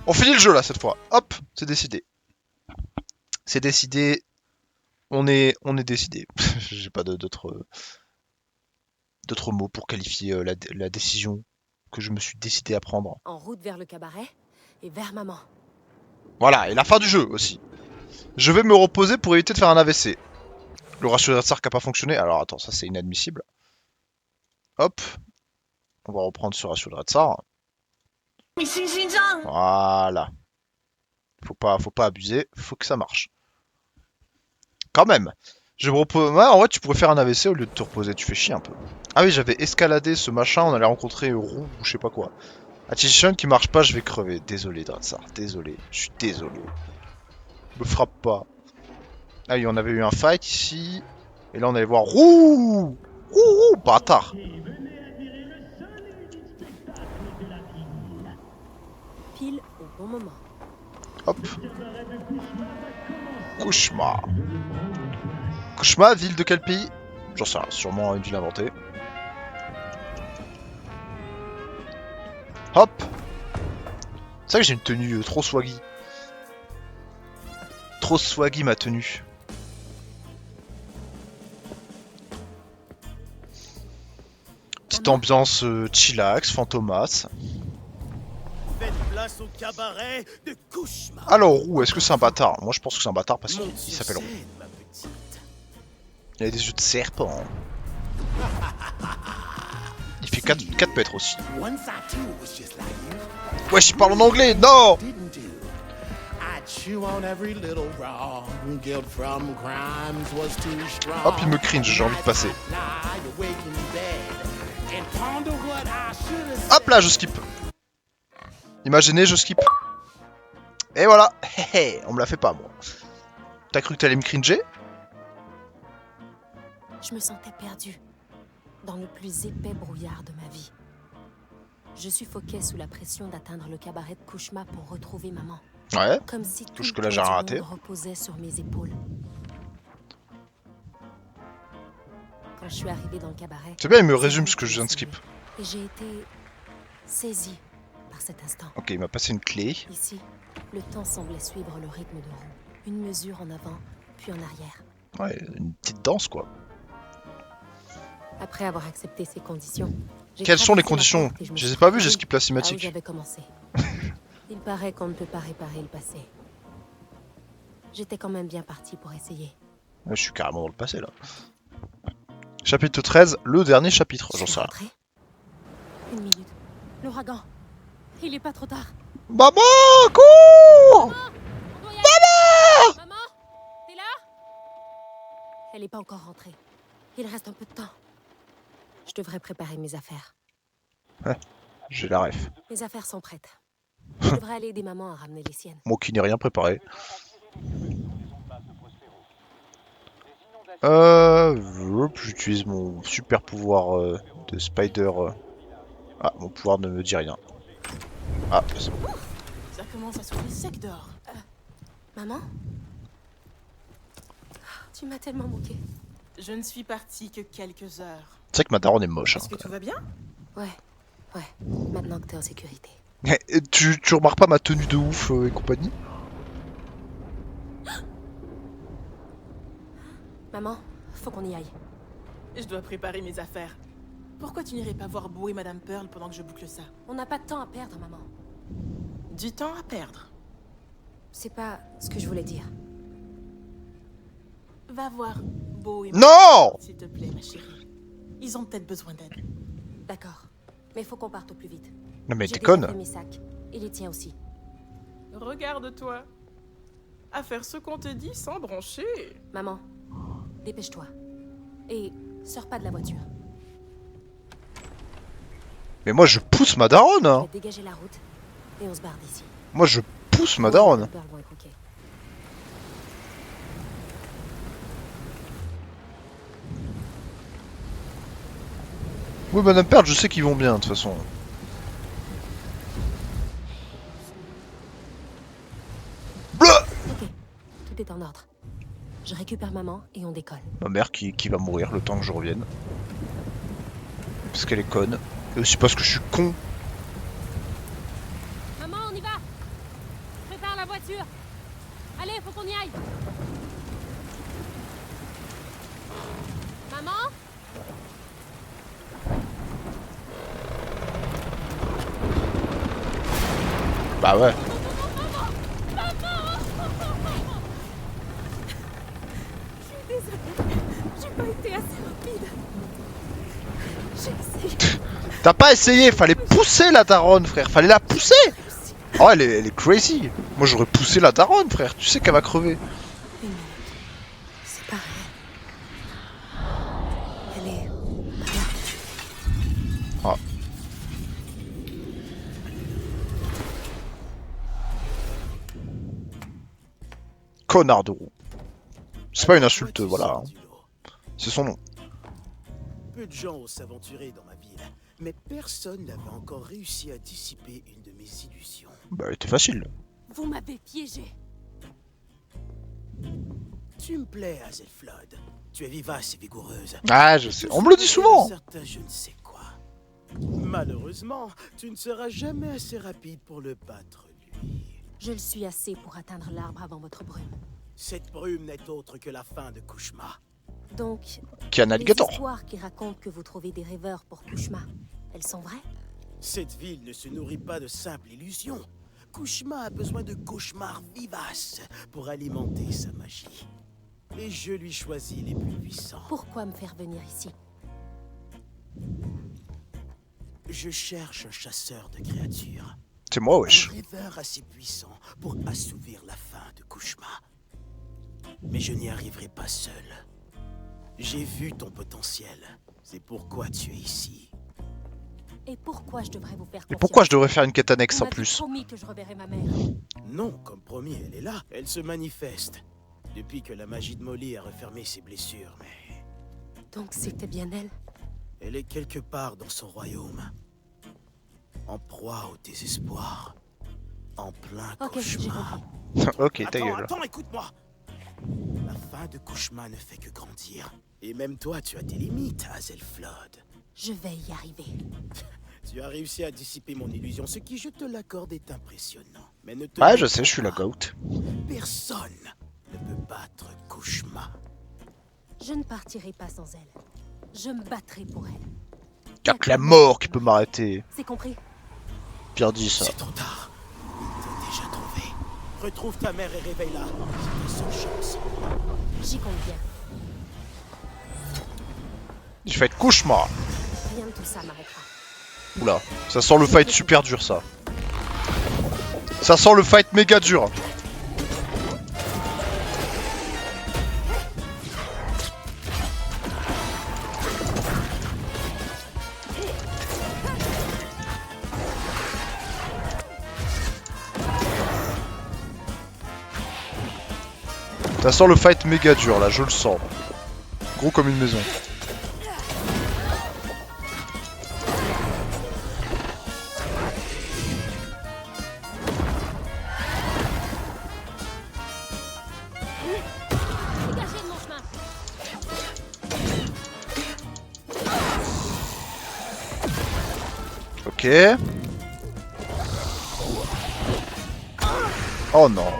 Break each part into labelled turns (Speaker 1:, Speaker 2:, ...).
Speaker 1: On finit le jeu là cette fois. Hop, c'est décidé. C'est décidé. On est décidé. J'ai pas d'autres mots pour qualifier la décision que je me suis décidé à prendre.
Speaker 2: En route vers le cabaret et vers maman.
Speaker 1: Voilà, et la fin du jeu aussi. Je vais me reposer pour éviter de faire un AVC. Le ratio de Red Sark n'a pas fonctionné. Alors attends, ça c'est inadmissible. Hop. On va reprendre ce ratio de Red Sark. Voilà. Faut pas abuser, faut que ça marche. Quand même. Je me repose. Ouais, en vrai, tu pourrais faire un AVC au lieu de te reposer, tu fais chier un peu. Ah oui, j'avais escaladé ce machin, on allait rencontrer Roux ou je sais pas quoi. Attention qui marche pas, je vais crever. Désolé, Dratsar, désolé. Je suis désolé. Me frappe pas. Ah oui, on avait eu un fight ici. Et là, on allait voir Roux. Roux, bâtard.
Speaker 2: Pile au bon moment.
Speaker 1: Hop. Kouchma. Kouchma, ville de quel pays? J'en sais rien, sûrement une ville inventée. Hop. C'est vrai que j'ai une tenue trop swaggy. Trop swaggy ma tenue. Petite ambiance chillax, fantomas.
Speaker 3: Faites place au cabaret de Kouchma.
Speaker 1: Alors Roux, est-ce que c'est un bâtard? Moi je pense que c'est un bâtard parce qu'il s'appelle Roux.
Speaker 3: Ma petite.
Speaker 1: Il a des yeux de serpent. Il fait 4 mètres aussi.
Speaker 3: Once I too was just like you.
Speaker 1: Wesh, il parle en anglais, non!
Speaker 3: Didn't do. I chew on every little wrong. Guilt from crimes was too strong.
Speaker 1: Hop, il me cringe, j'ai envie de passer. Hop là, je skip. Imaginez, je skip. Et voilà. Hé hé, on me la fait pas, moi. T'as cru que t'allais me cringer?
Speaker 2: Je me sentais perdue, dans le plus épais brouillard de ma vie. Je suffoquais sous la pression d'atteindre le cabaret de Kouchma pour retrouver maman.
Speaker 1: Ouais.
Speaker 2: Comme si tout
Speaker 1: Jusque
Speaker 2: le
Speaker 1: là, j'ai
Speaker 2: poids du
Speaker 1: raté.
Speaker 2: monde reposait sur mes épaules. Quand je suis arrivée dans le cabaret...
Speaker 1: C'est bien, il me résume ce que je viens de skip.
Speaker 2: Et j'ai été saisie par cet instant.
Speaker 1: Ok, il m'a passé une clé.
Speaker 2: Ici, le temps semblait suivre le rythme de Roux. Une mesure en avant, puis en arrière.
Speaker 1: Ouais, une petite danse, quoi.
Speaker 2: Après avoir accepté ces conditions...
Speaker 1: Quelles sont les conditions? Je les ai pas vues, j'ai skip la cinématique.
Speaker 2: J'avais commencé. Il paraît qu'on ne peut pas réparer le passé. J'étais quand même bien parti pour essayer.
Speaker 1: Ouais, je suis carrément dans le passé, là. Chapitre 13, le dernier chapitre. J'en sais rien.
Speaker 2: Une minute. L'ouragan. Il est pas trop tard.
Speaker 1: Maman, cours!
Speaker 2: Maman! Maman? T'es là? Elle est pas encore rentrée. Il reste un peu de temps. Je devrais préparer mes affaires.
Speaker 1: Ouais, j'ai la ref.
Speaker 2: Mes affaires sont prêtes. Je devrais aller aider maman à ramener les siennes.
Speaker 1: Moi qui n'ai rien préparé. J'utilise mon super pouvoir de spider. Ah, mon pouvoir ne me dit rien. Ah, c'est bon.
Speaker 4: Ça commence à souffler sec dehors.
Speaker 2: Maman? Tu m'as tellement manqué.
Speaker 4: Je ne suis partie que quelques heures.
Speaker 1: Tu sais que ma daronne est moche.
Speaker 4: Est-ce que tout va bien?
Speaker 2: Ouais. Maintenant que t'es en sécurité.
Speaker 1: Et tu remarques pas ma tenue de ouf et compagnie?
Speaker 2: Maman, faut qu'on y aille.
Speaker 4: Je dois préparer mes affaires. Pourquoi tu n'irais pas voir Beau et Madame Pearl pendant que je boucle ça?
Speaker 2: On n'a pas de temps à perdre, maman.
Speaker 4: Du temps à perdre.
Speaker 2: C'est pas ce que je voulais dire.
Speaker 4: Va voir Beau et
Speaker 1: Non!
Speaker 4: s'il te plaît, ma chérie. Ils ont peut-être besoin d'aide.
Speaker 2: D'accord. Mais faut qu'on parte au plus vite.
Speaker 1: Non mais
Speaker 2: J'ai
Speaker 1: déconne.
Speaker 2: déjà fait mes sacs. Et les tiens aussi.
Speaker 4: Regarde-toi. À faire ce qu'on te dit sans broncher.
Speaker 2: Maman, dépêche-toi. Et sors pas de la voiture.
Speaker 1: Mais moi je pousse ma daronne,
Speaker 2: Je
Speaker 1: hein.
Speaker 2: vais dégager la route. Et on se barre d'ici.
Speaker 1: Moi je pousse ma daronne.
Speaker 2: Les Pearl vont être ok.
Speaker 1: Oui, Madame Pearl, je sais qu'ils vont bien de toute façon.
Speaker 2: Ok, tout est en ordre. Je récupère maman et on décolle.
Speaker 1: Ma mère qui va mourir le temps que je revienne. Parce qu'elle est conne. Et aussi parce que je suis con.
Speaker 2: Maman, on y va! ma voiture. Allez, faut qu'on y aille. Maman?
Speaker 1: Bah ouais.
Speaker 2: Je suis désolée. J'ai pas été assez rapide. J'ai essayé.
Speaker 1: T'as pas essayé, fallait pousser la daronne, frère. Fallait la pousser. Oh, elle est crazy. Moi, j'aurais poussé la daronne, frère. Tu sais qu'elle va crever.
Speaker 2: Une minute. C'est pas réel. Elle est là.
Speaker 1: Ah. Connard de roue. C'est pas une insulte, voilà. C'est son nom.
Speaker 3: Peu de gens osent s'aventurer dans ma ville, mais personne n'avait encore réussi à dissiper une de mes illusions.
Speaker 1: Bah, elle était facile.
Speaker 2: Vous m'avez piégé.
Speaker 3: Tu me plais, Hazelflood. Tu es vivace et vigoureuse.
Speaker 1: Ah, je sais. On me le dit souvent.
Speaker 3: Certain, je ne sais quoi. Malheureusement, tu ne seras jamais assez rapide pour le battre, lui.
Speaker 2: Je le suis assez pour atteindre l'arbre avant votre brume.
Speaker 3: Cette brume n'est autre que la fin de Kushma.
Speaker 2: Donc,
Speaker 1: Qui a un
Speaker 2: les
Speaker 1: alligator.
Speaker 2: histoires qui racontent que vous trouvez des rêveurs pour Kushma, elles sont vraies?
Speaker 3: Cette ville ne se nourrit pas de simples illusions. Kushma a besoin de cauchemars vivaces pour alimenter sa magie. Et je lui choisis les plus puissants.
Speaker 2: Pourquoi me faire venir ici?
Speaker 3: Je cherche un chasseur de créatures.
Speaker 1: C'est moi,
Speaker 3: Un
Speaker 1: wesh.
Speaker 3: rêveur assez puissant pour assouvir la faim de Kushma. Mais je n'y arriverai pas seul. J'ai vu ton potentiel. C'est pourquoi tu es ici.
Speaker 2: Et pourquoi je devrais vous faire
Speaker 1: Et
Speaker 2: confiance?
Speaker 1: pourquoi je devrais faire une quête annexe
Speaker 2: Vous
Speaker 1: en
Speaker 2: m'avez
Speaker 1: plus?
Speaker 2: promis que je reverrai ma mère.
Speaker 3: Non, comme promis, elle est là. Elle se manifeste. Depuis que la magie de Molly a refermé ses blessures, mais
Speaker 2: Donc c'était bien elle?
Speaker 3: elle est quelque part dans son royaume. En proie au désespoir. En plein
Speaker 2: Ok, j'ai
Speaker 3: cauchemar.
Speaker 2: compris.
Speaker 1: Ok, ta gueule.
Speaker 3: Attends, écoute-moi. La fin de Kushma ne fait que grandir. Et même toi, tu as tes limites, Hazelflood.
Speaker 2: Je vais y arriver.
Speaker 3: Tu as réussi à dissiper mon illusion, ce qui, je te l'accorde, est impressionnant. Mais ne te
Speaker 1: Ouais,
Speaker 3: mets
Speaker 1: je sais,
Speaker 3: pas.
Speaker 1: je suis la goat.
Speaker 3: Personne ne peut battre Kushma.
Speaker 2: Je ne partirai pas sans elle. Je me battrai pour elle.
Speaker 1: Y'a que la mort qui peut m'arrêter.
Speaker 2: C'est compris?
Speaker 1: Bien dit ça.
Speaker 3: C'est trop tard. Il t'a déjà trouvé. Retrouve ta mère et réveille-la. C'est ta seule chance.
Speaker 2: J'y compte bien.
Speaker 1: Tu fais cauchemar.
Speaker 2: Rien de tout ça m'arrêtera.
Speaker 1: Oula, ça sent le fight super dur ça. Ça sent le fight méga dur. Ça sent le fight méga dur là, je le sens. Gros comme une maison.
Speaker 2: Dégagez de mon chemin.
Speaker 1: Ok. Oh non.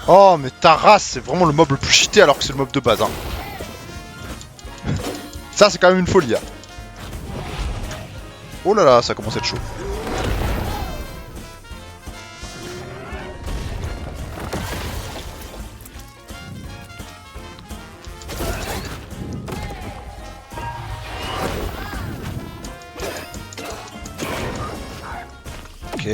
Speaker 1: Oh mais ta race, c'est vraiment le mob le plus cheaté alors que c'est le mob de base hein. Ça c'est quand même une folie hein. Oh là là, ça commence à être chaud. Ok.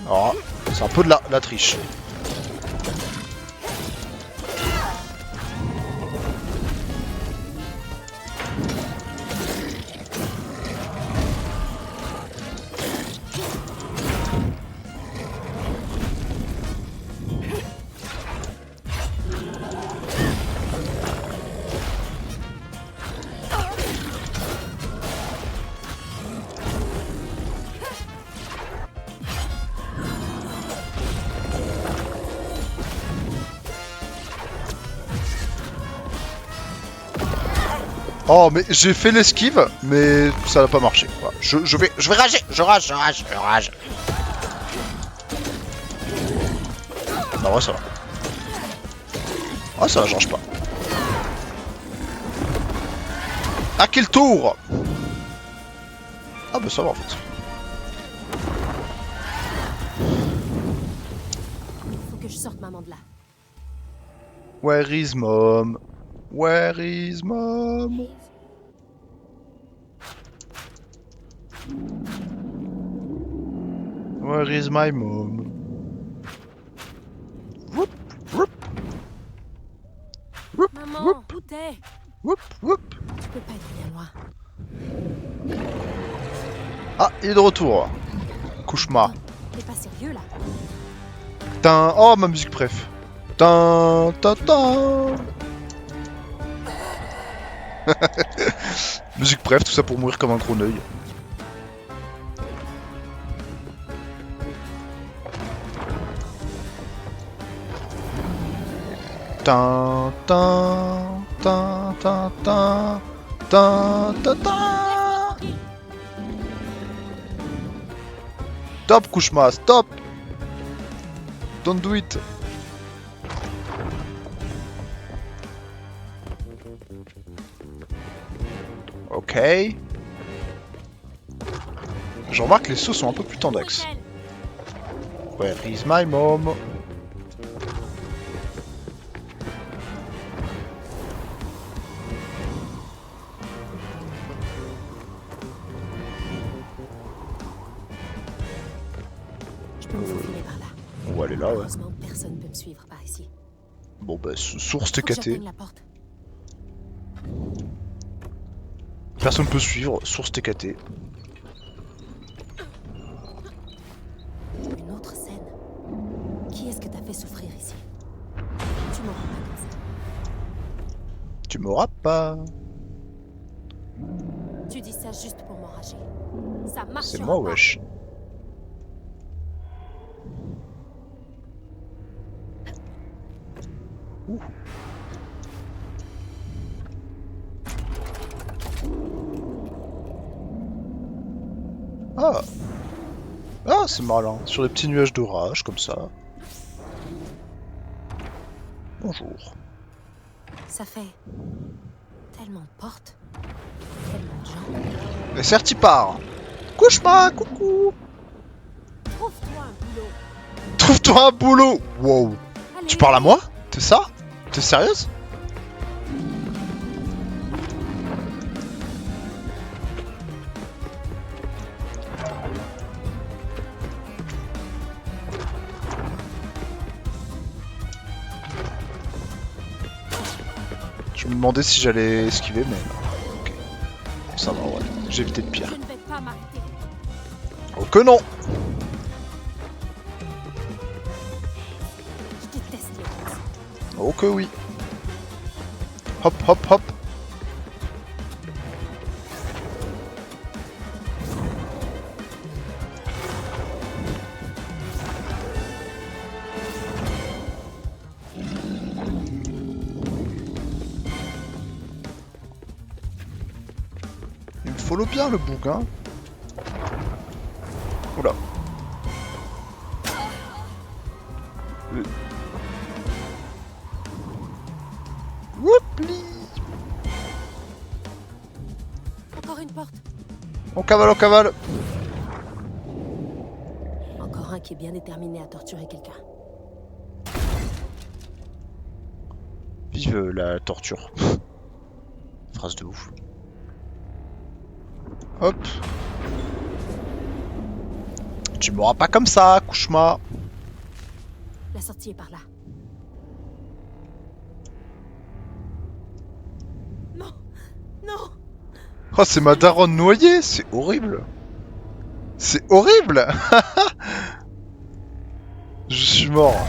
Speaker 1: Oh, c'est un peu de la triche. Oh, mais j'ai fait l'esquive, mais ça n'a pas marché. Voilà. Je vais rager. Je rage. Bah ouais, ça va. Ah, ça va, je rage pas. À quel tour? Ah bah ça va en fait.
Speaker 2: Faut que je sorte maman de là.
Speaker 1: Where is mom? Where is mom? Where is my mom? Whoop, whoop, whoop,
Speaker 2: Maman,
Speaker 1: whoop,
Speaker 2: où t'es?
Speaker 1: whoop, whoop.
Speaker 2: Tu peux pas être bien loin.
Speaker 1: Ah, il est de retour. Cauchemar.
Speaker 2: T'es pas sérieux là?
Speaker 1: Tin. Oh, ma musique préf. Tin, tin, tin. Musique préf, tout ça pour mourir comme un gros œil. Tin, tin, tin, tin, tin, tin, tin, tin. Stop, Kushma, stop! Don't do it! Ok. Je remarque que les sauts sont un peu plus tendax. Where is my mom?
Speaker 2: Je peux me faufiler par là.
Speaker 1: On va aller là, ouais.
Speaker 2: Heureusement, personne peut me suivre par ici.
Speaker 1: Bon bah, source
Speaker 2: Faut que
Speaker 1: TKT.
Speaker 2: j'atteigne la porte.
Speaker 1: Personne peut suivre, source TKT.
Speaker 2: Une autre scène. Qui est-ce que t'as fait souffrir ici? Tu m'auras pas comme ça.
Speaker 1: Tu m'auras pas.
Speaker 2: Tu dis ça juste pour m'enrager. Ça marche.
Speaker 1: C'est moi, wesh. Ouh. Ah. Ah, c'est malin. Sur des petits nuages d'orage, comme ça. Bonjour.
Speaker 2: Ça fait tellement de portes, tellement de gens.
Speaker 1: Et certes, il part. Couche pas, coucou.
Speaker 2: Trouve-toi un boulot.
Speaker 1: Trouve-toi un boulot. Wow.
Speaker 2: Allez,
Speaker 1: Tu parles à moi? T'es ça? T'es sérieuse? Je me demandais si j'allais esquiver, mais non. Ok. Ça va, ouais. J'ai évité de pire.
Speaker 2: Je ne vais pas m'arrêter.
Speaker 1: Oh que non!
Speaker 2: Je déteste les roses.
Speaker 1: Oh que oui! Hop, hop, hop! Il me follow bien le bouc, hein? Oula! Whoopli!
Speaker 2: Encore une porte.
Speaker 1: On cavale, on cavale!
Speaker 2: Encore un qui est bien déterminé à torturer quelqu'un.
Speaker 1: Vive la torture. Phrase de ouf. Hop! Tu m'auras pas comme ça, Kushma!
Speaker 2: La sortie est par là. Non, non.
Speaker 1: Oh, c'est ma daronne noyée! C'est horrible! C'est horrible! Je suis mort.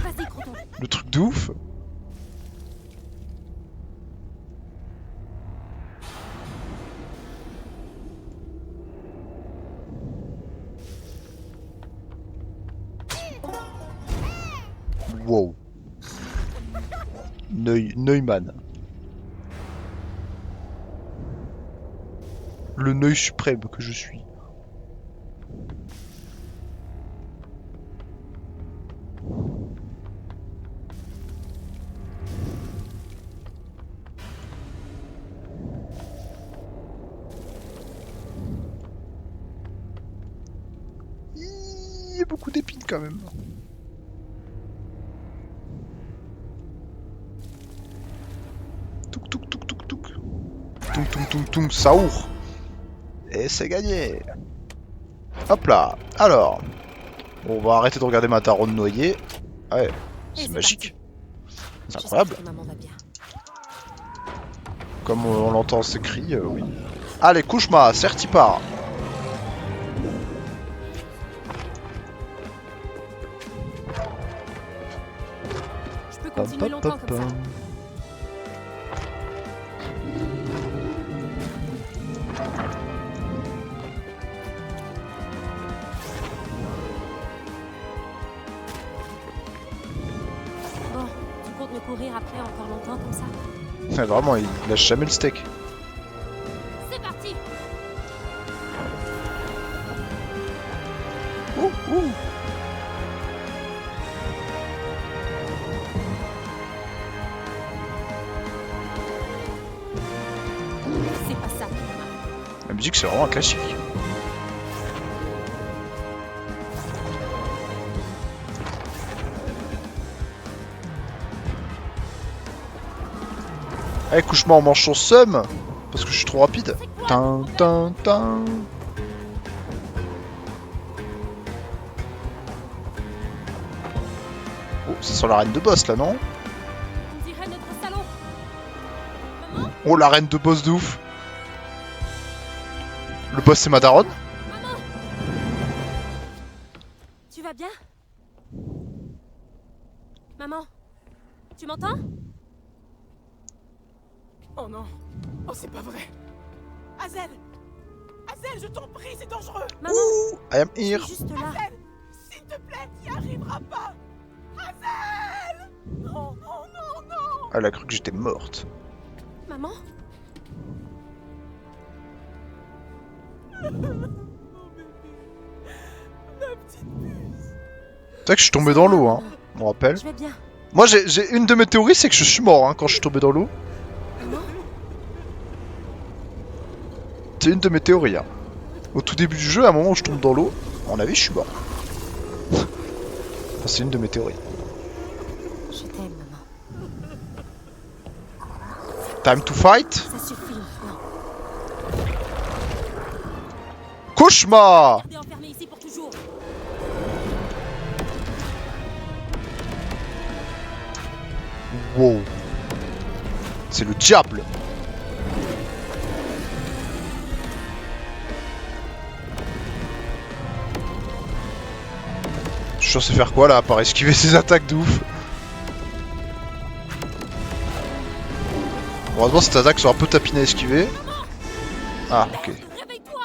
Speaker 2: Vas-y, Croton.
Speaker 1: Le truc de ouf. Wow. Neumann. Le nœud suprême que je suis. Il y a beaucoup d'épines quand même. Touk touk touk touk touk. Toum toum toum toum, saour. Et c'est gagné. Hop là. Alors. On va arrêter de regarder ma daronne noyée. Ouais,
Speaker 2: Et
Speaker 1: c'est
Speaker 2: c'est
Speaker 1: magique.
Speaker 2: parti.
Speaker 1: C'est incroyable.
Speaker 2: J'espère que maman va bien.
Speaker 1: Comme on l'entend ces cris, oui. Allez, couche-moi, certi part.
Speaker 2: Je peux continuer longtemps comme ça. Bon, tu comptes me courir après encore longtemps comme ça?
Speaker 1: Ouais, vraiment, il lâche jamais le steak.
Speaker 2: C'est parti!
Speaker 1: Ouh, ouh.
Speaker 2: C'est pas ça.
Speaker 1: La musique, c'est vraiment un classique. Allez, couche-moi en manchant seum. Parce que je suis trop rapide. Tin, tin, tin. Oh, ça sent la reine de boss là, non?
Speaker 2: On dirait notre salon. Maman?
Speaker 1: Oh, la reine de boss de ouf. Le boss, c'est ma daronne.
Speaker 2: Maman! Tu vas bien? Maman? Tu m'entends?
Speaker 4: Oh non. Oh, c'est pas vrai. Hazel! Hazel, je t'en prie, c'est dangereux!
Speaker 2: Maman!
Speaker 1: Ouh, I am
Speaker 2: Je suis
Speaker 1: here.
Speaker 2: juste là.
Speaker 4: Hazel! S'il te plaît, t'y arriveras pas! Hazel! Non, non, non, non!
Speaker 1: Elle a cru que j'étais morte.
Speaker 2: Maman?
Speaker 4: Mon bébé. Ma petite puce.
Speaker 1: C'est vrai que je suis tombé dans l'eau, hein. On rappelle.
Speaker 2: Je vais bien.
Speaker 1: Moi, j'ai une de mes théories, c'est que je suis mort hein, quand je suis tombé dans l'eau.
Speaker 2: Maman?
Speaker 1: C'est une de mes théories. Hein. Au tout début du jeu, à un moment où je tombe dans l'eau, à mon avis, je suis mort. Enfin, c'est une de mes théories.
Speaker 2: Je t'aime, maman.
Speaker 1: Time to fight.
Speaker 2: Ça suffit maintenant.
Speaker 1: Cauchemar.
Speaker 2: Gardez enfermé ici pour toujours.
Speaker 1: Wow. C'est le diable. Je suis censé faire quoi là, à part esquiver ses attaques de ouf? Heureusement, cette attaque sont un peu tapinées à esquiver. Ah, ok.
Speaker 2: Réveille-toi!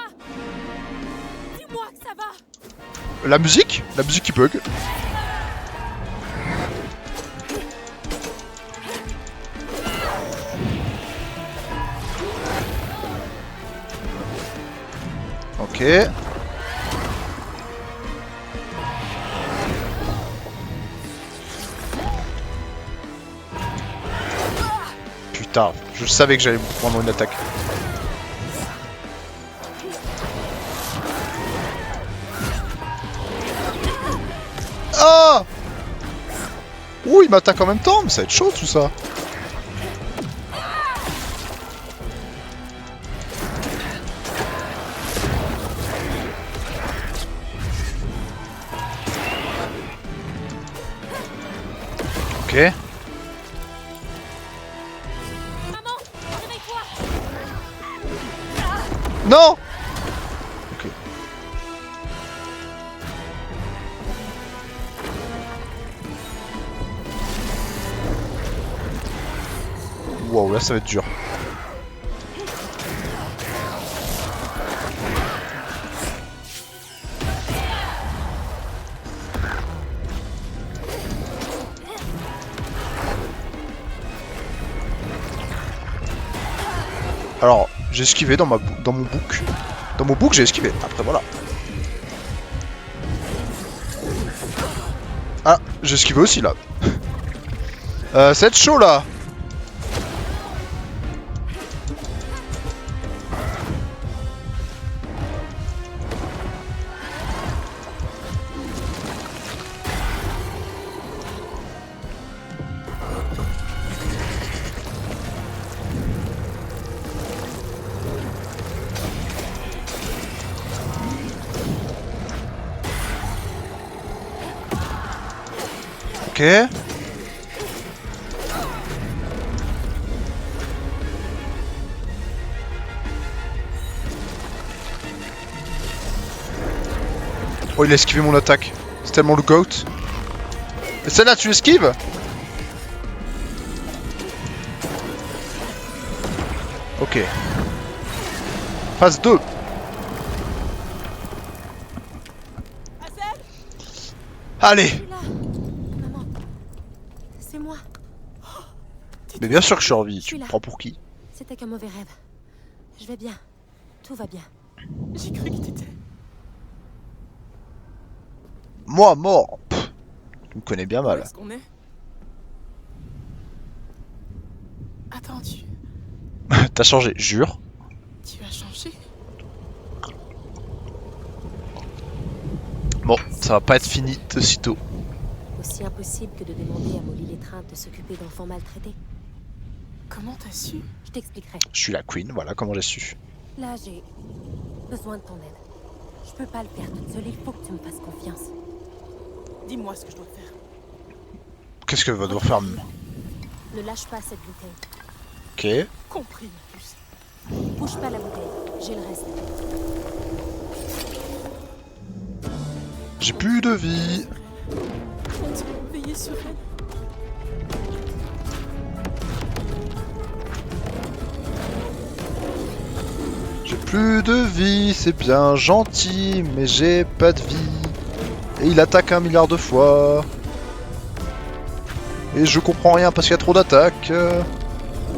Speaker 2: Dis-moi que ça va!
Speaker 1: La musique qui bug. Ok. Putain, je savais que j'allais prendre une attaque. Ah! Ouh, il m'attaque en même temps, mais ça va être chaud tout ça. Ok.
Speaker 2: Maman! Réveille-toi!
Speaker 1: Non! Ok. Wow, là ça va être dur. Alors, J'ai esquivé dans mon book. Dans mon book, j'ai esquivé. Après, voilà. Ah, j'ai esquivé aussi, là. Ça va être chaud, là. Ok. Oh, il a esquivé mon attaque. C'est tellement le goat. Et celle-là, tu esquives? Ok. Phase 2.
Speaker 4: Hazel,
Speaker 1: Allez.
Speaker 2: Je suis là. Maman, c'est moi.
Speaker 1: Mais bien sûr que je suis en vie.
Speaker 2: Je suis
Speaker 1: Tu me
Speaker 2: là.
Speaker 1: prends pour qui?
Speaker 2: C'était qu'un mauvais rêve. Je vais bien. Tout va bien.
Speaker 4: j'ai cru qu'il t'était.
Speaker 1: Moi, mort. Pff, tu me connais bien
Speaker 4: Où
Speaker 1: mal.
Speaker 4: est-ce qu'on est? Attends,
Speaker 1: T'as changé, jure.
Speaker 4: tu as changé?
Speaker 1: Bon, ça va pas être fini de sitôt.
Speaker 2: Aussi impossible que de demander à Molly l'étreinte de s'occuper d'enfants maltraités.
Speaker 4: Comment t'as su?
Speaker 2: Je t'expliquerai.
Speaker 1: Je suis la queen, voilà comment j'ai su.
Speaker 2: Là, j'ai besoin de ton aide. Je peux pas le faire toute seule, il faut que tu me fasses confiance.
Speaker 4: Dis-moi ce que je dois faire.
Speaker 1: Qu'est-ce qu'elle va devoir faire?
Speaker 2: Ne lâche pas cette bouteille.
Speaker 1: Ok.
Speaker 4: Compris, ma puce.
Speaker 2: Bouge pas la bouteille, j'ai le reste.
Speaker 1: J'ai plus de vie.
Speaker 4: Continue de veiller sur elle.
Speaker 1: J'ai plus de vie, c'est bien gentil, mais j'ai pas de vie. Et il attaque 1 milliard de fois. Et je comprends rien parce qu'il y a trop d'attaques.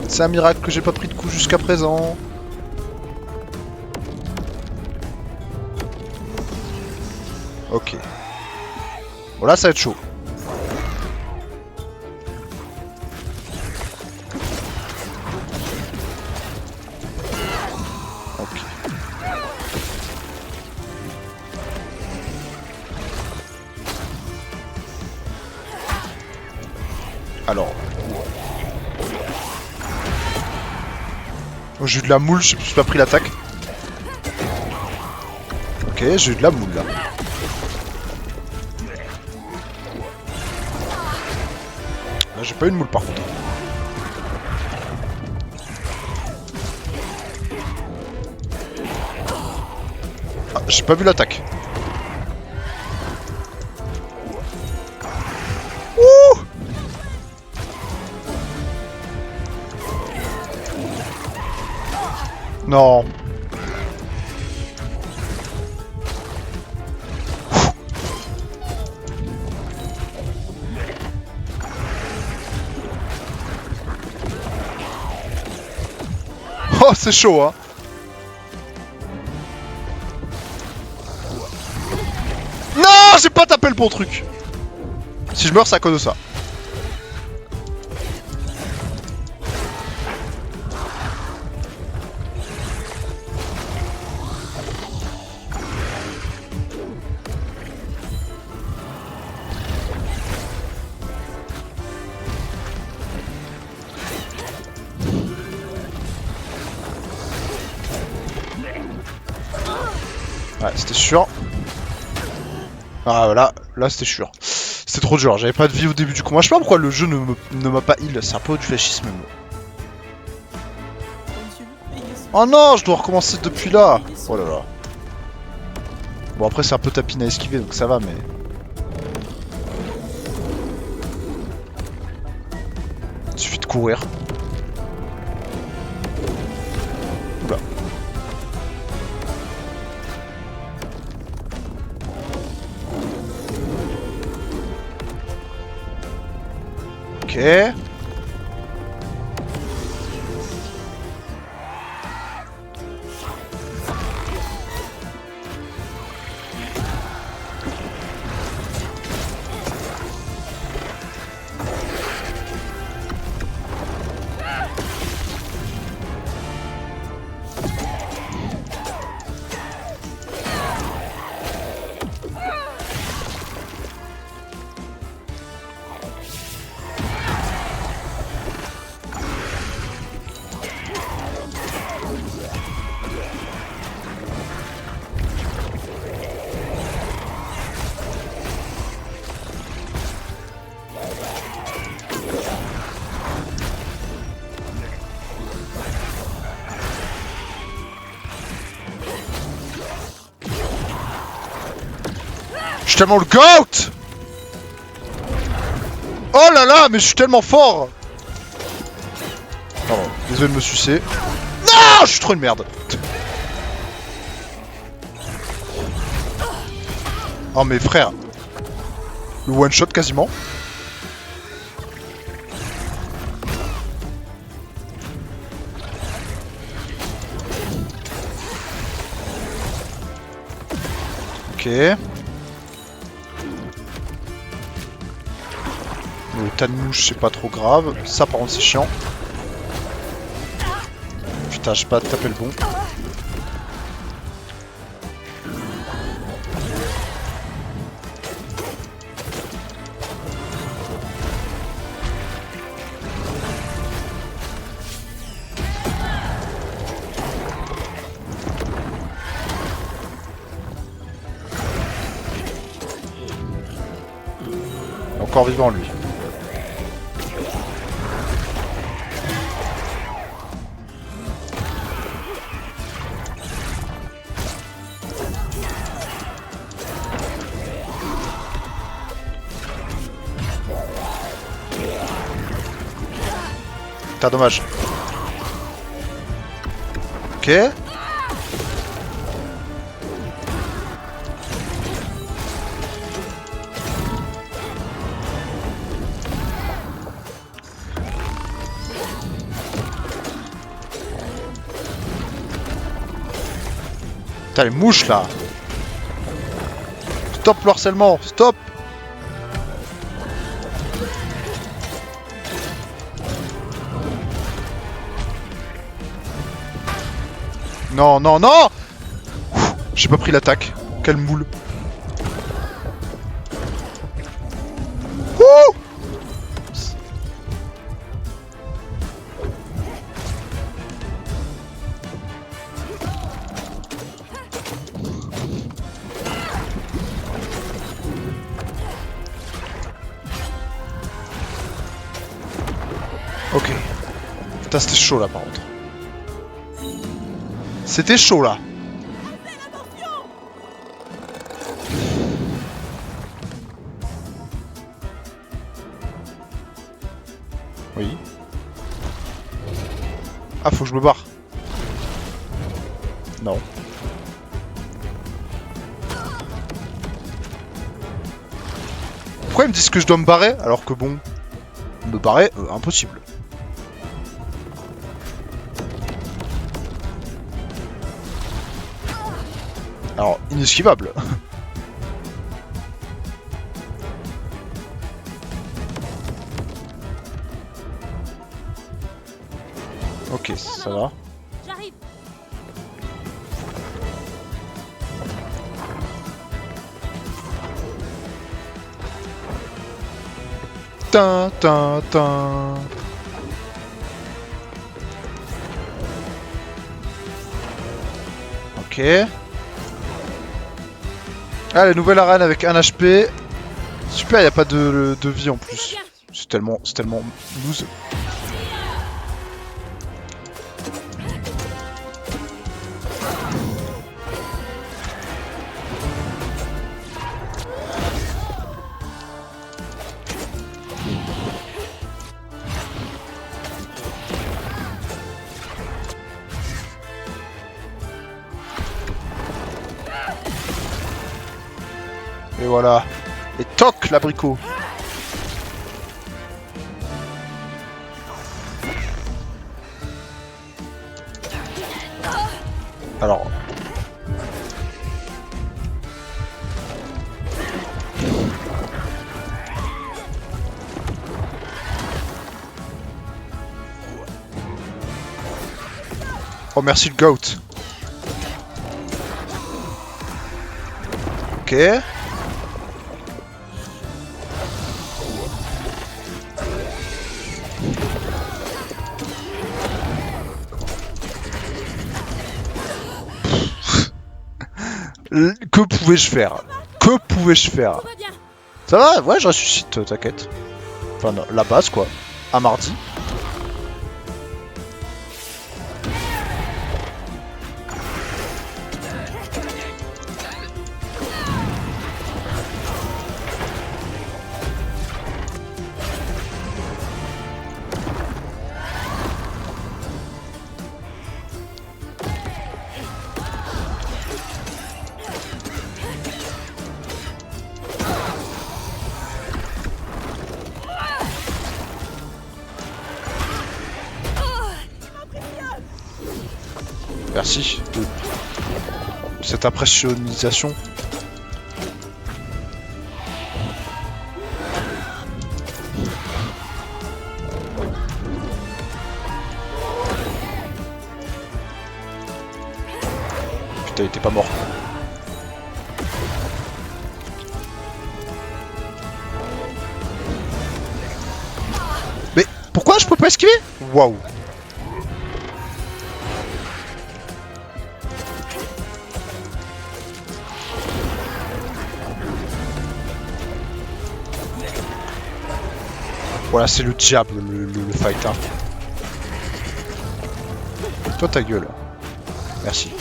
Speaker 1: C'est un miracle que j'ai pas pris de coup jusqu'à présent. Ok. Bon là ça va être chaud. Ok. Alors. Oh, j'ai eu de la moule, je me suis pas pris l'attaque. Ok, j'ai eu de la moule là. Là j'ai pas eu de moule par contre. Ah, j'ai pas vu l'attaque. Ouh! Non. Oh, c'est chaud, hein. Non, j'ai pas tapé le bon truc. Si je meurs, c'est à cause de ça. Ouais, c'était sûr. Ah voilà, là c'était sûr. C'était trop dur, j'avais pas de vie au début du combat. Je sais pas pourquoi le jeu ne m'a pas heal, c'est un peu du fascisme.
Speaker 4: Mon Dieu, veillez sur
Speaker 1: Oh non, je dois recommencer depuis là. Oh là là. Bon après c'est un peu tapine à esquiver donc ça va mais... Il suffit de courir. Oula. Ok. suis tellement le GOAT! Oh là là, mais je suis tellement fort! Pardon, désolé de me sucer. Non, je suis trop une merde. Oh mais frère, le one shot quasiment. Ok. Le tas de mouches c'est pas trop grave. Ça par contre c'est chiant. Putain, j'ai pas tapé le bon. Encore vivant lui. Putain, dommage. Ok. Putain, les mouches là. Stop le harcèlement, stop. Non, non, non. J'ai pas pris l'attaque. Quelle moule. Ouh. Ok. Putain, c'était chaud là par contre. C'était chaud là. Oui. Ah, faut que je me barre. Non. Pourquoi ils me disent que je dois me barrer alors que bon, me barrer, impossible. Alors, inesquivable. Ok, ça va.
Speaker 2: J'arrive.
Speaker 1: Tin, tin, tin. Ok. Ah, la nouvelle arène avec 1 HP. Super, y a pas de vie en plus. C'est tellement loose. Et voilà. Et toc, l'abricot. Alors. Oh, merci le goat. Ok. Que pouvais-je faire? Que pouvais-je faire?
Speaker 2: Tout va bien.
Speaker 1: Ça va? Ouais, je ressuscite, t'inquiète. Enfin, non, la base, quoi. À mardi. Merci de cette impressionnisation. Putain, il était pas mort. Mais pourquoi je peux pas esquiver? Waouh. Voilà, c'est le diable, le fight. Hein. Toi, ta gueule. Merci.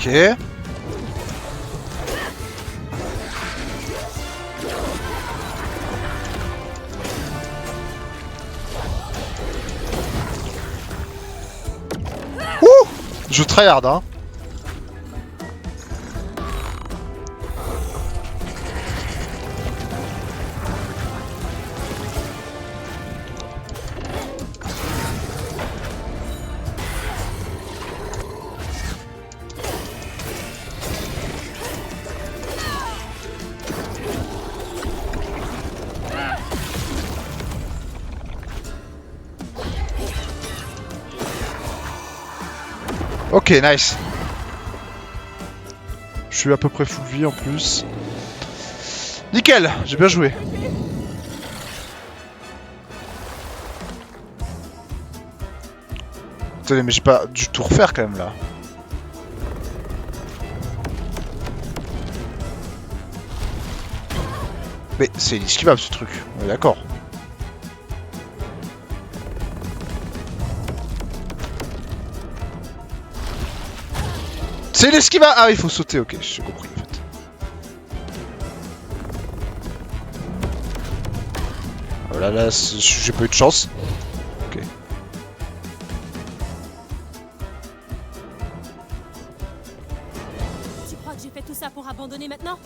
Speaker 1: Ok. Ouh! Je tryhard, hein. Ok, nice. Je suis à peu près full vie en plus. Nickel, j'ai bien joué. Attendez, mais j'ai pas du tout refaire quand même là. Mais c'est inesquivable ce truc, on est d'accord. C'est l'esquivable. Ah, il faut sauter, ok, j'ai compris en fait. Voilà, là, j'ai pas eu de chance. Ok.
Speaker 2: Tu crois que j'ai fait tout ça pour abandonner maintenant?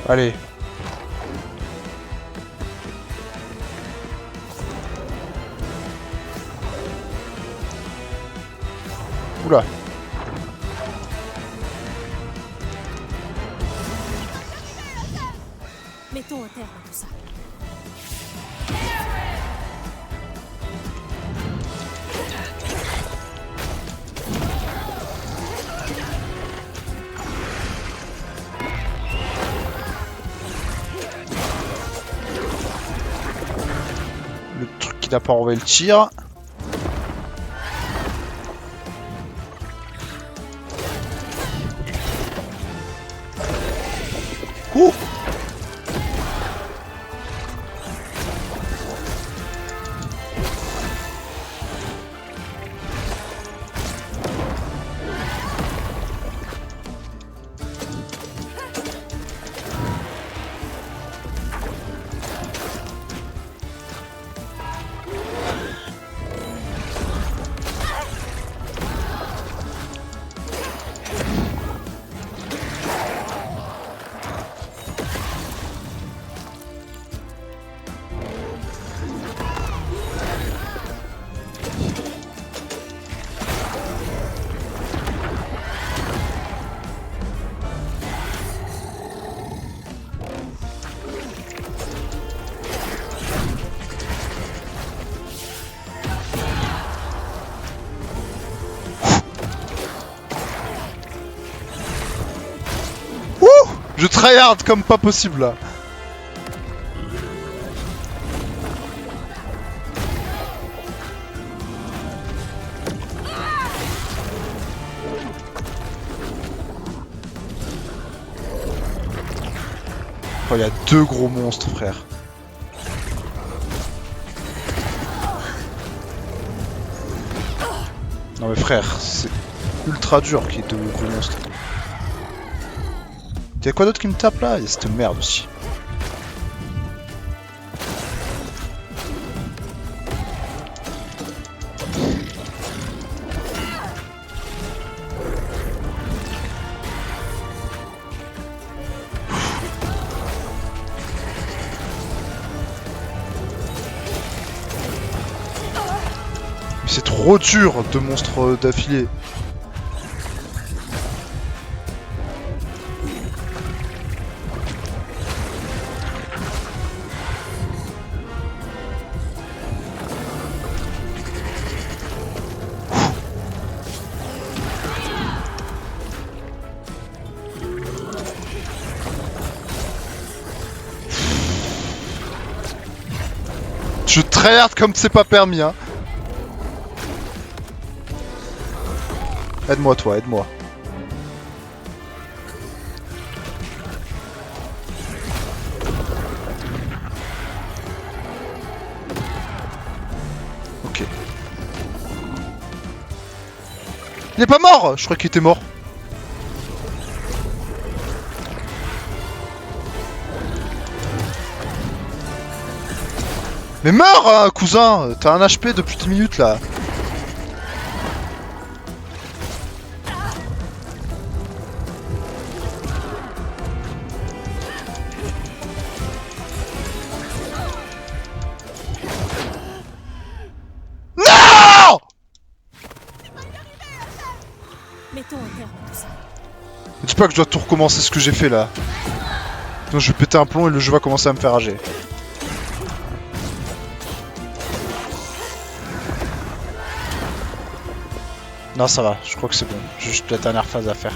Speaker 1: Allez. Oula.
Speaker 2: Mettons un terme à tout ça.
Speaker 1: Le truc qui n'a pas enlevé le tir. Ouh. Je tryhard comme pas possible là. Oh, il y a deux gros monstres, frère. Non mais frère, c'est ultra dur qu'il y ait de gros monstres. Y'a quoi d'autre qui me tape là? Y'a cette merde aussi. C'est trop dur, deux monstres d'affilée. Je tryhard comme c'est pas permis, hein. Aide-moi, toi, aide-moi. Ok. Il est pas mort! Je crois qu'il était mort. Mais meurs, hein, cousin! T'as un HP depuis 10 minutes là. Non!
Speaker 2: Mettons un terme à tout ça.
Speaker 1: Dis pas que je dois tout recommencer ce que j'ai fait là. Sinon je vais péter un plomb et le jeu va commencer à me faire rager. Non ça va, je crois que c'est bon. Juste la dernière phase à faire.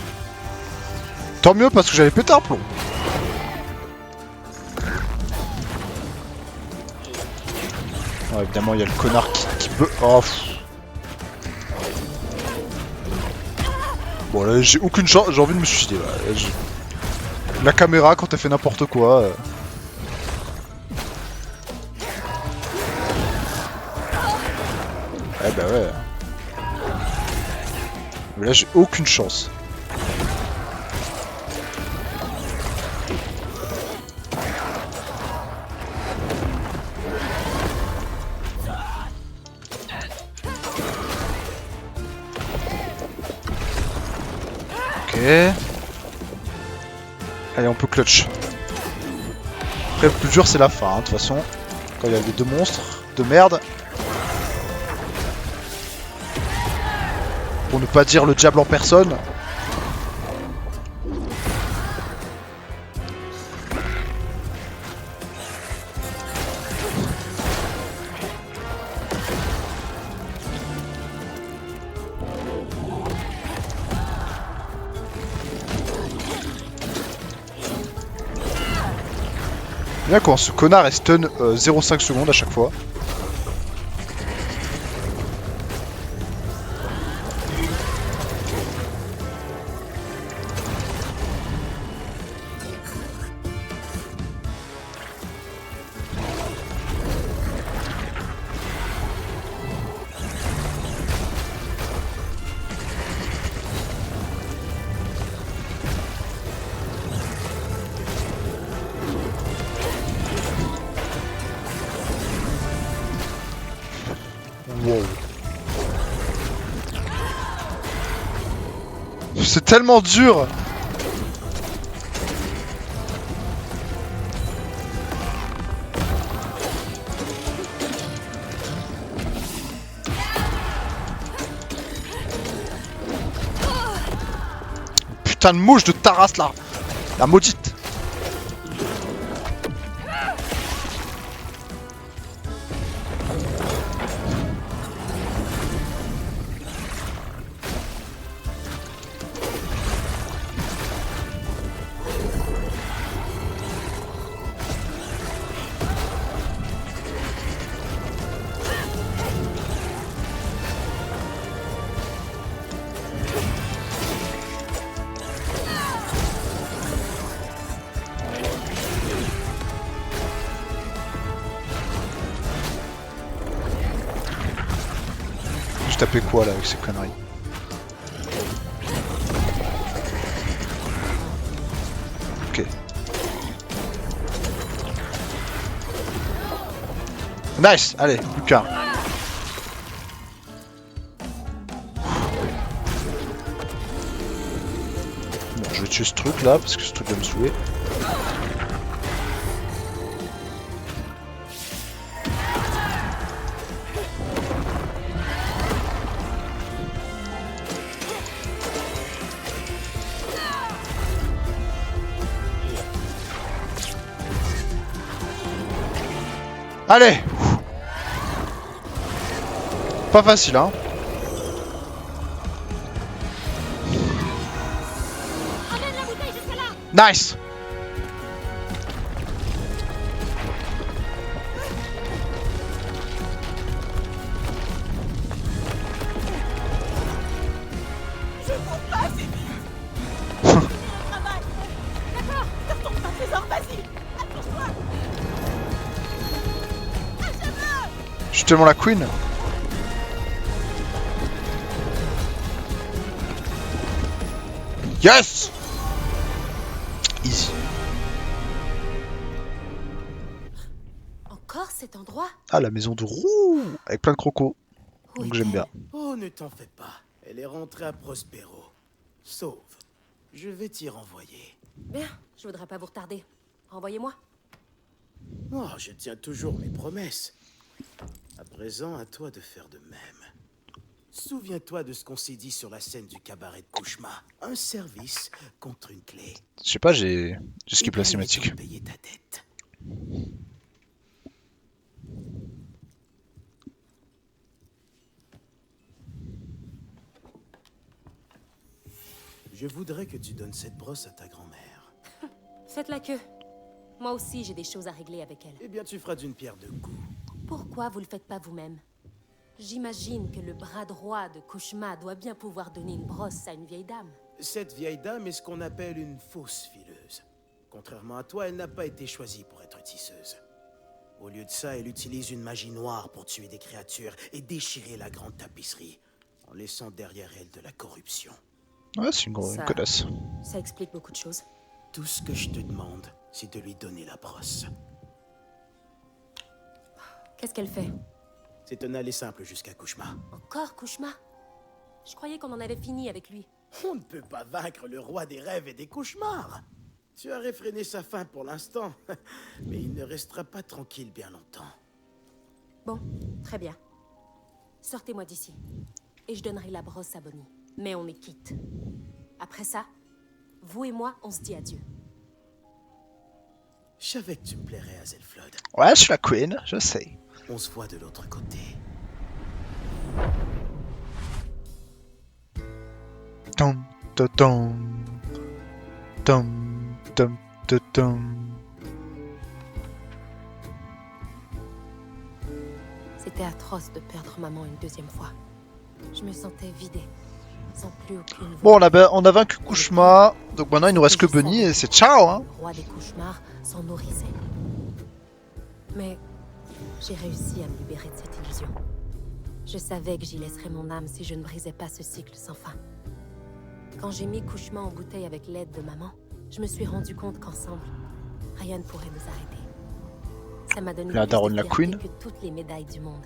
Speaker 1: Tant mieux parce que j'avais pété un plomb. Ouais, évidemment il y a le connard qui peut... Oh, bon là j'ai aucune chance, j'ai envie de me suicider là. La caméra quand elle fait n'importe quoi. Eh bah ouais. Mais là j'ai aucune chance. Ok. Allez, on peut clutch. Après, le plus dur, c'est la fin, hein, de toute façon. Quand il y a les deux monstres de merde. Pour ne pas dire le diable en personne. Bien quand ce connard est stun 0,5 secondes à chaque fois. Wow. C'est tellement dur. Putain de mouche de Taras là. La maudite. Je tapais quoi là avec ces conneries? Ok. Nice! Allez, plus qu'un. Bon, je vais tuer ce truc là, parce que ce truc va me saouler. Allez! Pas facile, hein?
Speaker 2: Amène la bouteille jusque là.
Speaker 1: Nice!
Speaker 4: Je cours pas assez vite. Travail. D'accord. Ne retourne pas trésor, vas-y. Accroche-toi.
Speaker 1: Je suis tellement la queen. Yes! Easy.
Speaker 2: Encore cet endroit?
Speaker 1: Ah, la maison de roue! Avec plein de crocos.
Speaker 2: Où
Speaker 1: Donc j'aime
Speaker 2: est-elle?
Speaker 1: bien.
Speaker 3: Oh, ne t'en fais pas. Elle est rentrée à Prospero. Sauve. Je vais t'y renvoyer.
Speaker 2: Bien, je voudrais pas vous retarder. Envoyez-moi.
Speaker 3: Oh, je tiens toujours mes promesses. À présent, à toi de faire de même. Souviens-toi de ce qu'on s'est dit sur la scène du cabaret de Kouchma. Un service contre une clé.
Speaker 1: Je sais pas, j'ai skip
Speaker 3: Et
Speaker 1: la
Speaker 3: puis, il est
Speaker 1: cinématique.
Speaker 3: temps de payer ta dette. Je voudrais que tu donnes cette brosse à ta grand-mère.
Speaker 2: Faites la queue. Moi aussi, j'ai des choses à régler avec elle.
Speaker 3: Eh bien, tu feras d'une pierre deux coups.
Speaker 2: Pourquoi vous le faites pas vous-même? J'imagine que le bras droit de Kouchma doit bien pouvoir donner une brosse à une vieille dame.
Speaker 3: Cette vieille dame est ce qu'on appelle une fausse fileuse. Contrairement à toi, elle n'a pas été choisie pour être tisseuse. Au lieu de ça, elle utilise une magie noire pour tuer des créatures et déchirer la grande tapisserie, en laissant derrière elle de la corruption.
Speaker 1: Ouais, c'est une
Speaker 2: Ça-
Speaker 1: connasse.
Speaker 2: Ça explique beaucoup de choses.
Speaker 3: Tout ce que je te demande, c'est de lui donner la brosse.
Speaker 2: Qu'est-ce qu'elle fait?
Speaker 3: C'est un aller simple jusqu'à Kouchma.
Speaker 2: Encore Kouchma? Je croyais qu'on en avait fini avec lui.
Speaker 3: On ne peut pas vaincre le roi des rêves et des cauchemars. Tu as réfréné sa faim pour l'instant, mais il ne restera pas tranquille bien longtemps.
Speaker 2: Bon, très bien. Sortez-moi d'ici. Et je donnerai la brosse à Bonnie. Mais on est quitte. Après ça, vous et moi, on se dit adieu.
Speaker 3: Je savais que tu me plairais, Azelflod.
Speaker 1: Ouais, je suis la queen, je sais.
Speaker 3: On se voit de l'autre côté.
Speaker 1: Tom, tom, tom. Tom, tom, tom, tom.
Speaker 2: C'était atroce de perdre maman une deuxième fois. Je me sentais vidée, sans plus aucune voix.
Speaker 1: Bon, on a vaincu Kouchma, donc maintenant il nous reste que Bunny et c'est ciao, hein.
Speaker 2: Le roi des cauchemars s'en nourrissait. Mais j'ai réussi à me libérer de cette illusion. Je savais que j'y laisserais mon âme si je ne brisais pas ce cycle sans fin. Quand j'ai mis Kouchma en bouteille avec l'aide de maman, je me suis rendu compte qu'ensemble, rien ne pourrait nous arrêter. Ça m'a donné
Speaker 1: La
Speaker 2: plus
Speaker 1: daronne,
Speaker 2: de
Speaker 1: la
Speaker 2: fierté
Speaker 1: queen.
Speaker 2: que toutes les médailles du monde.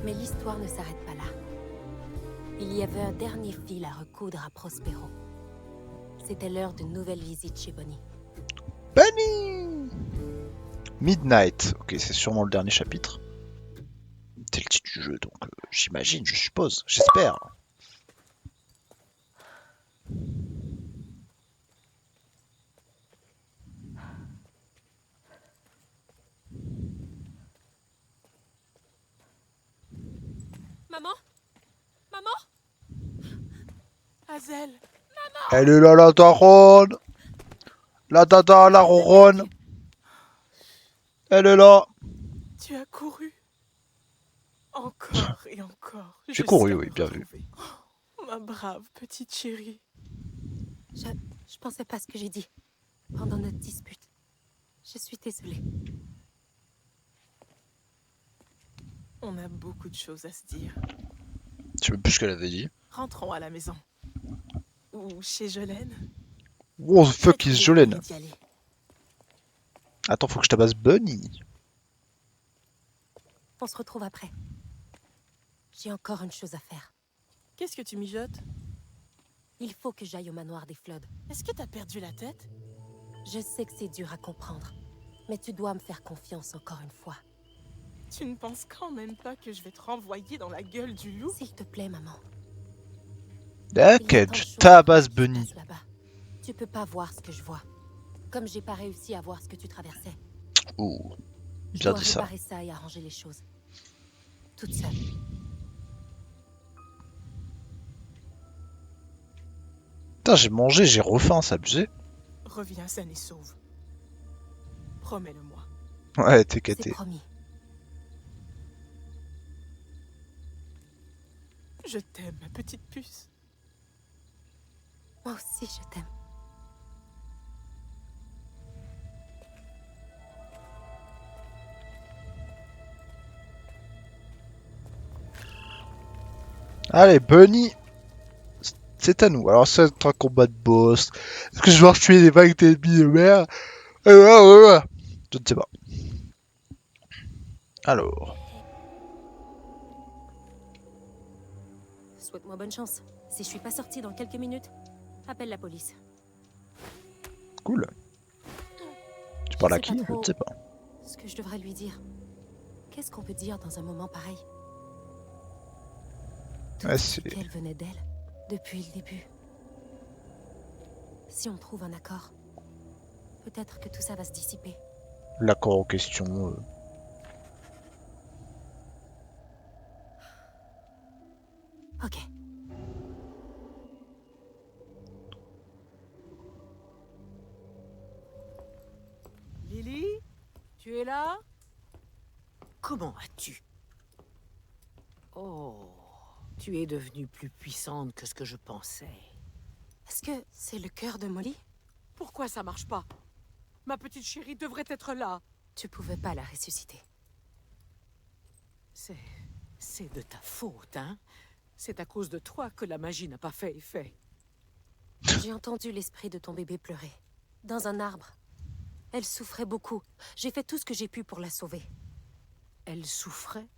Speaker 2: Mais l'histoire ne s'arrête pas là. Il y avait un dernier fil à recoudre à Prospero. C'était l'heure d'une nouvelle visite chez Bonnie.
Speaker 1: Bunny! Midnight. Ok, c'est sûrement le dernier chapitre. C'est le titre du jeu, donc j'imagine, je suppose, j'espère.
Speaker 2: Maman? Maman?
Speaker 4: Hazel,
Speaker 1: Elle est là, la daronne! La dada, la ronronne! Elle est là!
Speaker 4: tu as couru. Encore et encore.
Speaker 1: J'ai
Speaker 4: jusqu'à
Speaker 1: couru,
Speaker 4: me
Speaker 1: oui, bien vu.
Speaker 4: retrouver. Oh, ma brave petite chérie.
Speaker 2: Je pensais pas ce que j'ai dit pendant notre dispute. Je suis désolée.
Speaker 4: On a beaucoup de choses à se dire.
Speaker 1: Je sais même plus ce qu'elle avait dit.
Speaker 4: Rentrons à la maison. Ou chez Jolene.
Speaker 1: What the
Speaker 2: Je vais
Speaker 1: fuck is
Speaker 2: trouver
Speaker 1: Jolene?
Speaker 2: le moyen d'y aller.
Speaker 1: Attends, faut que je tabasse Bunny.
Speaker 2: On se retrouve après. J'ai encore une chose à faire.
Speaker 4: Qu'est-ce que tu mijotes?
Speaker 2: Il faut que j'aille au manoir des Floods.
Speaker 4: Est-ce que t'as perdu la tête?
Speaker 2: Je sais que c'est dur à comprendre, mais tu dois me faire confiance encore une fois.
Speaker 4: Tu ne penses quand même pas que je vais te renvoyer dans la gueule du loup?
Speaker 2: S'il te plaît, maman.
Speaker 1: Ok,
Speaker 2: Il y a tant de
Speaker 1: je
Speaker 2: choses
Speaker 1: tabasse
Speaker 2: qui se
Speaker 1: Bunny.
Speaker 2: passent là-bas. Tu peux pas voir ce que je vois. Comme j'ai pas réussi à voir ce que tu traversais.
Speaker 1: Ouh,
Speaker 2: Je
Speaker 1: bien
Speaker 2: dois
Speaker 1: dit ça.
Speaker 2: réparer ça et arranger les choses. Toute seule.
Speaker 1: Putain, j'ai mangé, j'ai refaim, c'est abusé.
Speaker 4: Reviens saine et sauve. Promets-le-moi.
Speaker 1: Ouais, t'es
Speaker 2: C'est
Speaker 1: caté.
Speaker 2: promis.
Speaker 4: Je t'aime, ma petite puce.
Speaker 2: Moi aussi, je t'aime.
Speaker 1: Allez, Bunny, c'est à nous. Alors, c'est un combat de boss. Est-ce que je vais tuer les vagues d'ennemis de mer? Je ne sais pas. Alors,
Speaker 2: Souhaite-moi bonne chance. Si je suis pas sortie dans quelques minutes, appelle la police.
Speaker 1: cool. Tu
Speaker 2: Je
Speaker 1: parles à
Speaker 2: sais
Speaker 1: qui?
Speaker 2: pas
Speaker 1: Je ne
Speaker 2: trop
Speaker 1: sais pas.
Speaker 2: ce que je devrais lui dire. Qu'est-ce qu'on peut dire dans un moment pareil? Tout
Speaker 1: Ouais,
Speaker 2: ce
Speaker 1: c'est
Speaker 2: qu'elle venait d'elle, depuis le début. Si on trouve un accord, peut-être que tout ça va se dissiper.
Speaker 1: l'accord en question.
Speaker 2: Ok.
Speaker 4: Lily? Tu es là?
Speaker 5: Comment as-tu? Oh, tu es devenue plus puissante que ce que je pensais.
Speaker 2: Est-ce que c'est le cœur de Molly?
Speaker 4: Pourquoi ça marche pas? Ma petite chérie devrait être là.
Speaker 2: Tu pouvais pas la ressusciter.
Speaker 5: C'est de ta faute, hein? C'est à cause de toi que la magie n'a pas fait effet.
Speaker 2: J'ai entendu l'esprit de ton bébé pleurer. Dans un arbre. Elle souffrait beaucoup. J'ai fait tout ce que j'ai pu pour la sauver.
Speaker 5: Elle souffrait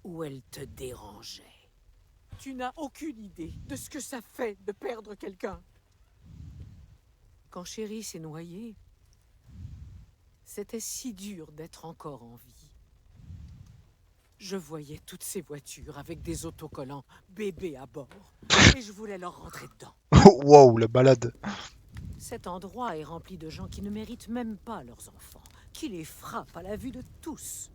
Speaker 5: ou elle te dérangeait?
Speaker 4: Tu n'as aucune idée de ce que ça fait de perdre quelqu'un.
Speaker 5: Quand Chérie s'est noyée, c'était si dur d'être encore en vie. Je voyais toutes ces voitures avec des autocollants bébés à bord et je voulais leur rentrer dedans.
Speaker 1: Wow, la balade.
Speaker 5: Cet endroit est rempli de gens qui ne méritent même pas leurs enfants, qui les frappent à la vue de tous.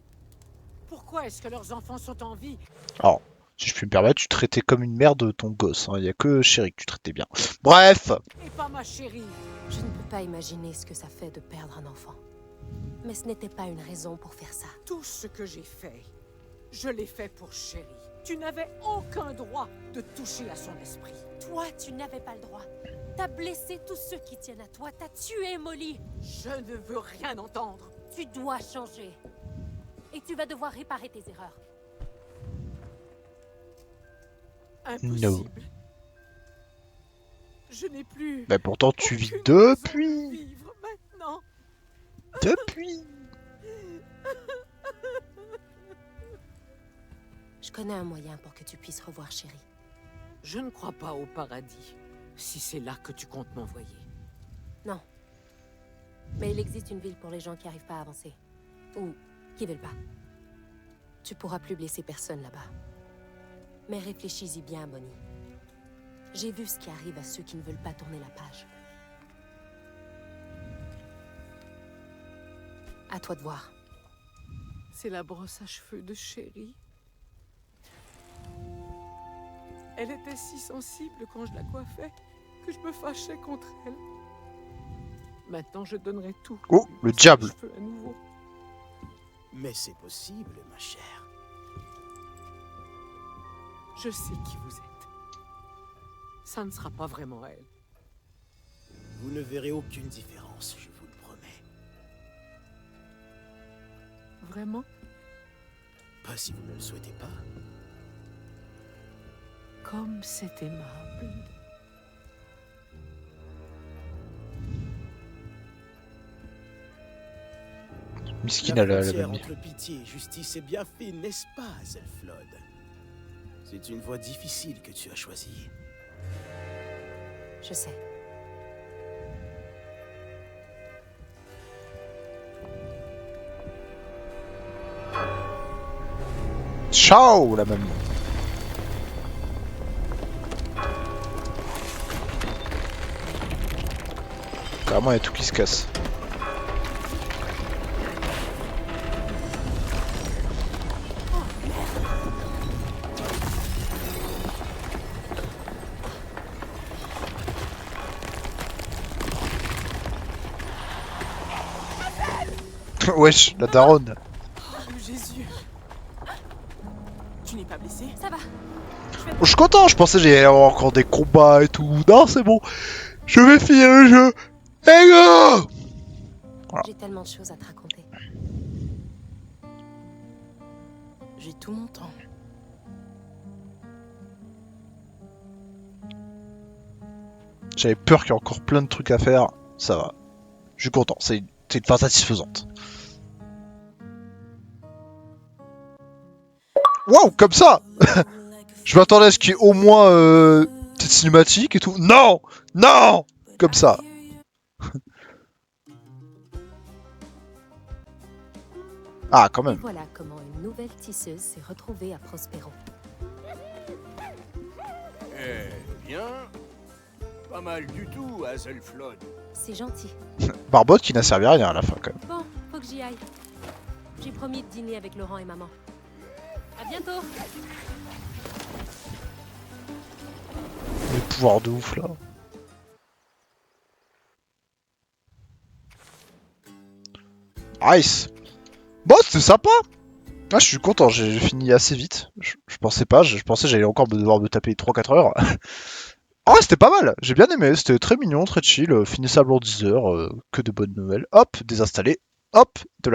Speaker 5: Pourquoi est-ce que leurs enfants sont en vie?
Speaker 1: Alors, si je puis me permettre, tu traitais comme une mère de ton gosse. Il n'y a que Chéri que tu traitais bien. Bref.
Speaker 5: Et pas ma chérie.
Speaker 2: Je ne peux pas imaginer ce que ça fait de perdre un enfant. Mais ce n'était pas une raison pour faire ça.
Speaker 5: Tout ce que j'ai fait, je l'ai fait pour Chérie. Tu n'avais aucun droit de toucher à son esprit.
Speaker 2: Toi, tu n'avais pas le droit. T'as blessé tous ceux qui tiennent à toi. T'as tué Molly.
Speaker 5: Je ne veux rien entendre.
Speaker 2: Tu dois changer. Et tu vas devoir réparer tes erreurs.
Speaker 4: Impossible.
Speaker 1: No.
Speaker 4: Je n'ai plus.
Speaker 1: Mais pourtant, tu vis
Speaker 4: aucune raison de
Speaker 1: depuis.
Speaker 4: vivre maintenant.
Speaker 1: Depuis.
Speaker 2: Je connais un moyen pour que tu puisses revoir Chérie.
Speaker 5: Je ne crois pas au paradis, si c'est là que tu comptes m'envoyer.
Speaker 2: Non. Mais il existe une ville pour les gens qui n'arrivent pas à avancer. Ou qui veulent pas. Tu pourras plus blesser personne là-bas. Mais réfléchis-y bien, Bonnie. J'ai vu ce qui arrive à ceux qui ne veulent pas tourner la page. À toi de voir.
Speaker 5: C'est la brosse à cheveux de Chérie.
Speaker 4: Elle était si sensible quand je la coiffais que je me fâchais contre elle. Maintenant, je donnerai tout.
Speaker 1: Oh,
Speaker 4: pour
Speaker 1: le
Speaker 4: ses
Speaker 1: diable.
Speaker 4: cheveux à nouveau.
Speaker 3: Mais c'est possible, ma chère.
Speaker 5: Je sais qui vous êtes. Ça ne sera pas vraiment elle.
Speaker 3: Vous ne verrez aucune différence, je vous le promets.
Speaker 5: Vraiment?
Speaker 3: Pas si vous ne le souhaitez pas.
Speaker 5: Comme c'est aimable.
Speaker 1: Miskine,
Speaker 3: La
Speaker 1: elle a
Speaker 3: frontière
Speaker 1: même.
Speaker 3: entre pitié et justice est bien fine, n'est-ce pas, Zelflod? C'est une voie difficile que tu as choisie.
Speaker 2: Je sais.
Speaker 1: Ciao, la même. Carrément, il y a tout qui se casse. Wesh, la daronne.
Speaker 4: Jésus. Tu n'es pas blessé?
Speaker 2: Ça va.
Speaker 1: Je suis content, je pensais qu'il allait y avoir encore des combats et tout. Non, c'est bon. Je vais finir le jeu. Hey go!
Speaker 2: J'ai tellement de choses à te raconter.
Speaker 4: J'ai tout mon temps.
Speaker 1: J'avais peur qu'il y ait encore plein de trucs à faire. Ça va. Je suis content. C'est une fin satisfaisante. Wow, comme ça! Je m'attendais à ce qu'il y ait au moins cette cinématique et tout. Non! Non! Comme ça. Ah, quand
Speaker 2: Et
Speaker 1: même.
Speaker 2: voilà comment une nouvelle tisseuse s'est retrouvée à Prospero.
Speaker 6: Eh bien, pas mal du tout, Hazelflod.
Speaker 2: C'est gentil.
Speaker 1: Barbotte qui n'a servi à rien à la fin, quand même.
Speaker 2: Bon, faut que j'y aille. J'ai promis de dîner avec Laurent et maman. À bientôt.
Speaker 1: Les pouvoirs de ouf, là. Nice! Bon, c'était sympa! Ah, je suis content, j'ai fini assez vite. Je pensais pas, je pensais que j'allais encore devoir me taper 3-4 heures. Ah ouais, c'était pas mal, j'ai bien aimé, c'était très mignon, très chill, finissable en 10 heures, que de bonnes nouvelles. Hop, désinstaller, hop, de la